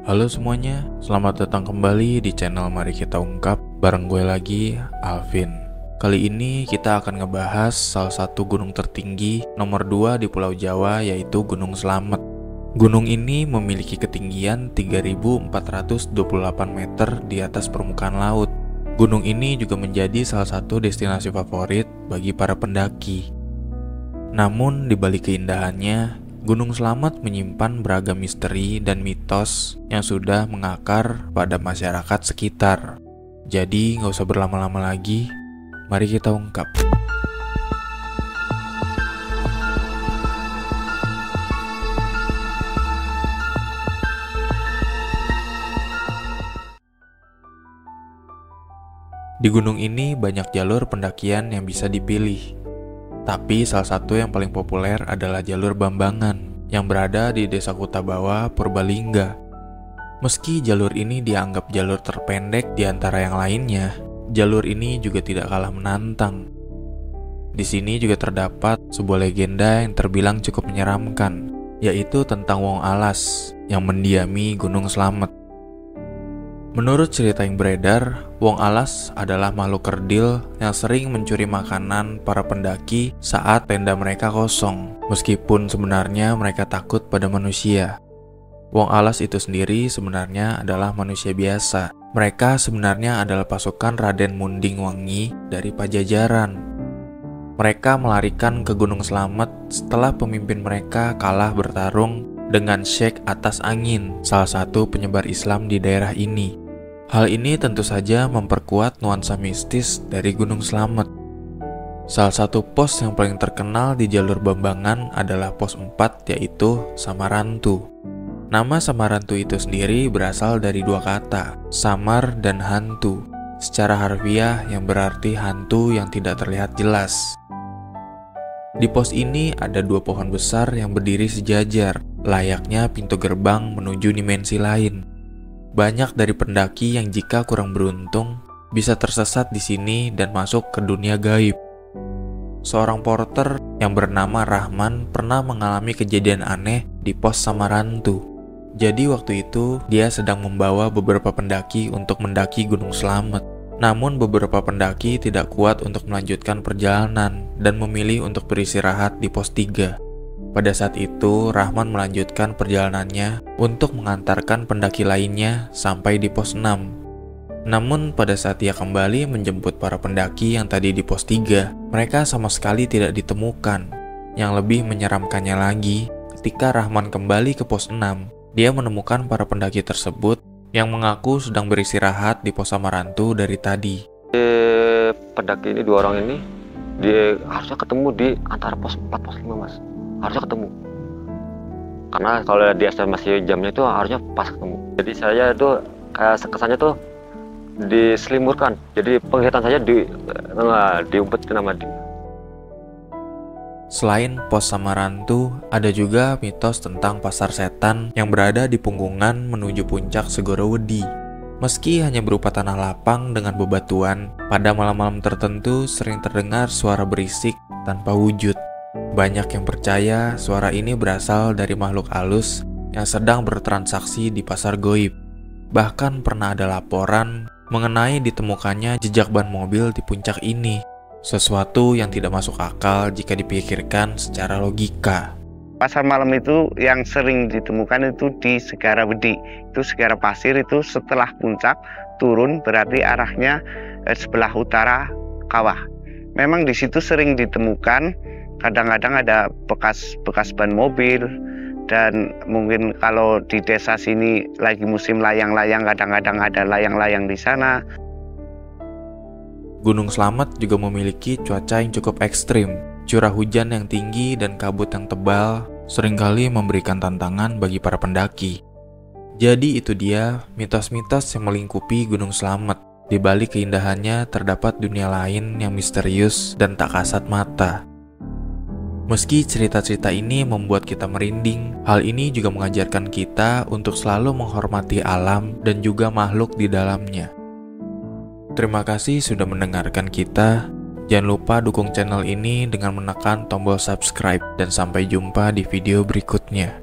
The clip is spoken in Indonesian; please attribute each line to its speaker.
Speaker 1: Halo semuanya, selamat datang kembali di channel Mari Kita Ungkap. Bareng gue lagi, Alvin. Kali ini kita akan ngebahas salah satu gunung tertinggi nomor 2 di Pulau Jawa, yaitu Gunung Slamet. Gunung ini memiliki ketinggian 3.428 meter di atas permukaan laut. Gunung ini juga menjadi salah satu destinasi favorit bagi para pendaki. Namun di balik keindahannya, Gunung Slamet menyimpan beragam misteri dan mitos yang sudah mengakar pada masyarakat sekitar. Jadi nggak usah berlama-lama lagi, mari kita ungkap. Di gunung ini banyak jalur pendakian yang bisa dipilih. Tapi salah satu yang paling populer adalah jalur Bambangan yang berada di Desa Kutabawa, Purbalingga. Meski jalur ini dianggap jalur terpendek di antara yang lainnya, jalur ini juga tidak kalah menantang. Di sini juga terdapat sebuah legenda yang terbilang cukup menyeramkan, yaitu tentang Wong Alas yang mendiami Gunung Slamet. Menurut cerita yang beredar, Wong Alas adalah makhluk kerdil yang sering mencuri makanan para pendaki saat tenda mereka kosong, meskipun sebenarnya mereka takut pada manusia. Wong Alas itu sendiri sebenarnya adalah manusia biasa. Mereka sebenarnya adalah pasukan Raden Munding Wangi dari Pajajaran. Mereka melarikan ke Gunung Slamet setelah pemimpin mereka kalah bertarung dengan Syekh Atas Angin, salah satu penyebar Islam di daerah ini. Hal ini tentu saja memperkuat nuansa mistis dari Gunung Slamet. Salah satu pos yang paling terkenal di jalur Bambangan adalah pos 4, yaitu Samarantu. Nama Samarantu itu sendiri berasal dari dua kata, samar dan hantu, secara harfiah yang berarti hantu yang tidak terlihat jelas. Di pos ini ada dua pohon besar yang berdiri sejajar, layaknya pintu gerbang menuju dimensi lain. Banyak dari pendaki yang jika kurang beruntung bisa tersesat di sini dan masuk ke dunia gaib. Seorang porter yang bernama Rahman pernah mengalami kejadian aneh di pos Samarantu. Jadi waktu itu dia sedang membawa beberapa pendaki untuk mendaki Gunung Slamet. Namun beberapa pendaki tidak kuat untuk melanjutkan perjalanan dan memilih untuk beristirahat di pos 3. Pada saat itu, Rahman melanjutkan perjalanannya untuk mengantarkan pendaki lainnya sampai di pos 6. Namun pada saat ia kembali menjemput para pendaki yang tadi di pos 3, mereka sama sekali tidak ditemukan. Yang lebih menyeramkannya lagi, ketika Rahman kembali ke pos 6, dia menemukan para pendaki tersebut yang mengaku sedang beristirahat di pos Samarantu dari tadi.
Speaker 2: Pendaki ini, dua orang ini, dia harusnya ketemu di antara pos 4 pos 5, Mas. Harusnya ketemu, karena kalau di estimasi jamnya itu harusnya pas ketemu. Jadi saya itu kayak kesannya tuh diselimurkan, jadi penglihatan saya diumpetin sama dia.
Speaker 1: Selain pos Samarantu, ada juga mitos tentang pasar setan yang berada di punggungan menuju puncak Segorowedi. Meski hanya berupa tanah lapang dengan bebatuan, pada malam-malam tertentu sering terdengar suara berisik tanpa wujud. Banyak yang percaya suara ini berasal dari makhluk halus yang sedang bertransaksi di pasar goib. Bahkan pernah ada laporan mengenai ditemukannya jejak ban mobil di puncak ini, sesuatu yang tidak masuk akal jika dipikirkan secara logika.
Speaker 3: Pasar malam itu yang sering ditemukan itu di Segarawedi. Itu segara pasir itu setelah puncak turun, berarti arahnya sebelah utara kawah. Memang di situ sering ditemukan, kadang-kadang ada bekas ban mobil, dan mungkin kalau di desa sini lagi musim layang-layang, kadang-kadang ada layang-layang di sana.
Speaker 1: Gunung Slamet juga memiliki cuaca yang cukup ekstrim. Curah hujan yang tinggi dan kabut yang tebal seringkali memberikan tantangan bagi para pendaki. Jadi itu dia mitos-mitos yang melingkupi Gunung Slamet. Di balik keindahannya terdapat dunia lain yang misterius dan tak kasat mata. Meski cerita-cerita ini membuat kita merinding, hal ini juga mengajarkan kita untuk selalu menghormati alam dan juga makhluk di dalamnya. Terima kasih sudah mendengarkan kita. Jangan lupa dukung channel ini dengan menekan tombol subscribe, dan sampai jumpa di video berikutnya.